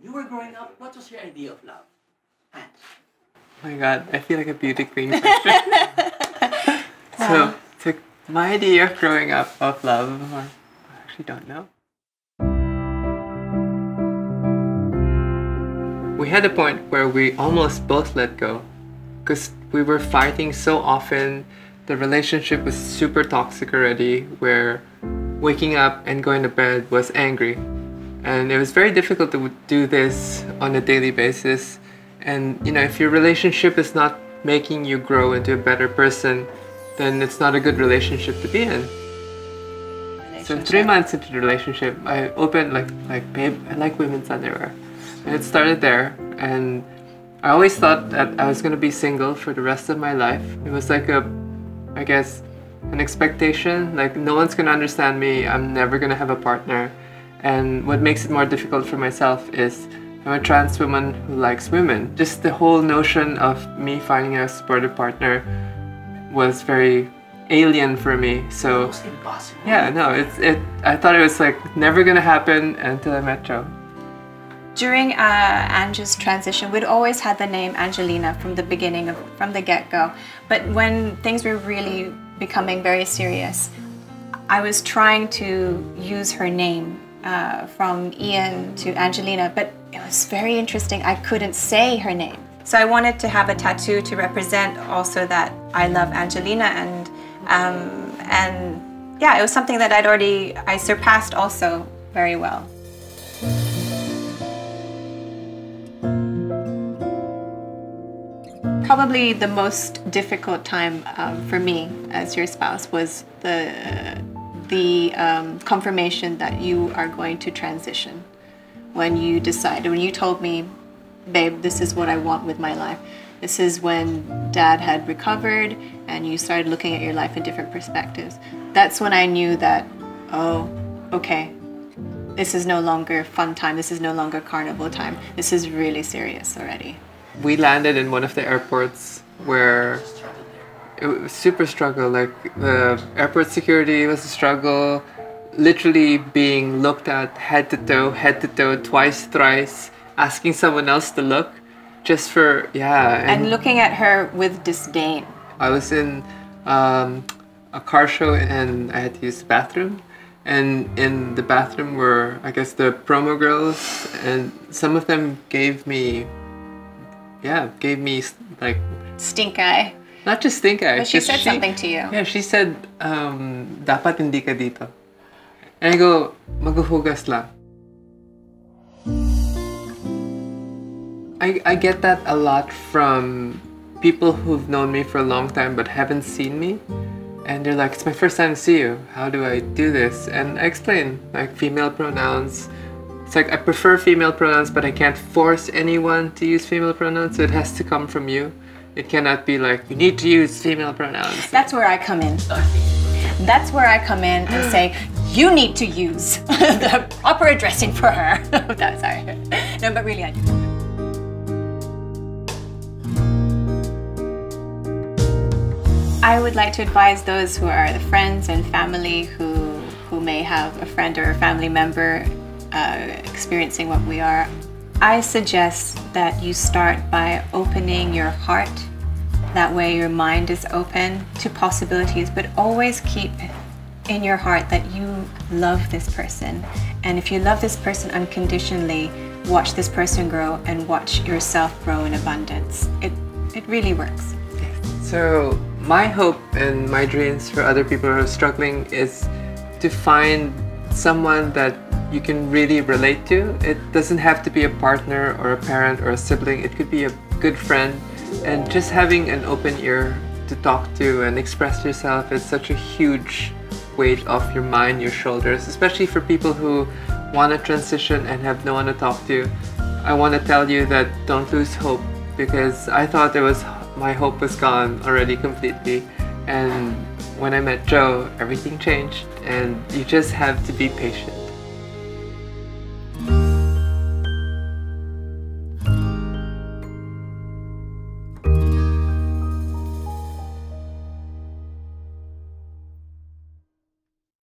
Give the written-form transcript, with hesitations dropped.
When you were growing up, what was your idea of love? Ange? Oh my god, I feel like a beauty queen question. So my idea of growing up of love, I actually don't know. We had a point where we almost both let go because we were fighting so often. The relationship was super toxic already, where waking up and going to bed was angry. And it was very difficult to do this on a daily basis. And you know, if your relationship is not making you grow into a better person, then it's not a good relationship to be in. So 3 months into the relationship, I opened like babe, I like women's underwear. And it started there, and I always thought that I was going to be single for the rest of my life. It was like I guess, an expectation, like no one's going to understand me, I'm never going to have a partner. And what makes it more difficult for myself is I'm a trans woman who likes women. Just the whole notion of me finding a supportive partner was very alien for me. So Almost impossible. yeah, no, I thought it was like never going to happen until I met Joe. During Angie's transition, we'd always had the name Angelina from the beginning, from the get-go. But when things were really becoming very serious, I was trying to use her name from Ian to Angelina, but it was very interesting. I couldn't say her name. So I wanted to have a tattoo to represent also that I love Angelina, and yeah, it was something that I surpassed also very well. Probably the most difficult time for me as your spouse was the confirmation that you are going to transition. When you decided, when you told me, babe, this is what I want with my life. This is when Dad had recovered and you started looking at your life in different perspectives. That's when I knew that, oh, okay, this is no longer fun time. This is no longer carnival time. This is really serious already. We landed in one of the airports where it was super struggle. Like the airport security was a struggle. Literally being looked at head to toe, twice, thrice, asking someone else to look just for, yeah. And looking at her with disdain. I was in a car show and I had to use the bathroom. And in the bathroom were, I guess, the promo girls, and some of them gave me like stink eye. Not just stink eye. But she said something to you. Yeah, she said, dapat hindi ka dito. And I go, maghuhugas lang. I get that a lot from people who've known me for a long time but haven't seen me. And they're like, it's my first time to see you. How do I do this? And I explain, like female pronouns. It's like I prefer female pronouns, but I can't force anyone to use female pronouns. So it has to come from you. It cannot be like, you need to use female pronouns. That's where I come in. That's where I come in and say, you need to use the proper addressing for her. That's sorry. No, but really I do. I would like to advise those who are the friends and family who may have a friend or a family member experiencing what we are. I suggest that you start by opening your heart. That way your mind is open to possibilities, but always keep in your heart that you love this person. And if you love this person unconditionally, watch this person grow and watch yourself grow in abundance. It really works. So my hope and my dreams for other people who are struggling is to find someone that you can really relate to. It doesn't have to be a partner or a parent or a sibling. It could be a good friend, and just having an open ear to talk to and express yourself is such a huge weight off your mind, your shoulders, especially for people who want to transition and have no one to talk to. I want to tell you that don't lose hope, because I thought my hope was gone already completely, and when I met Joe, everything changed, and you just have to be patient.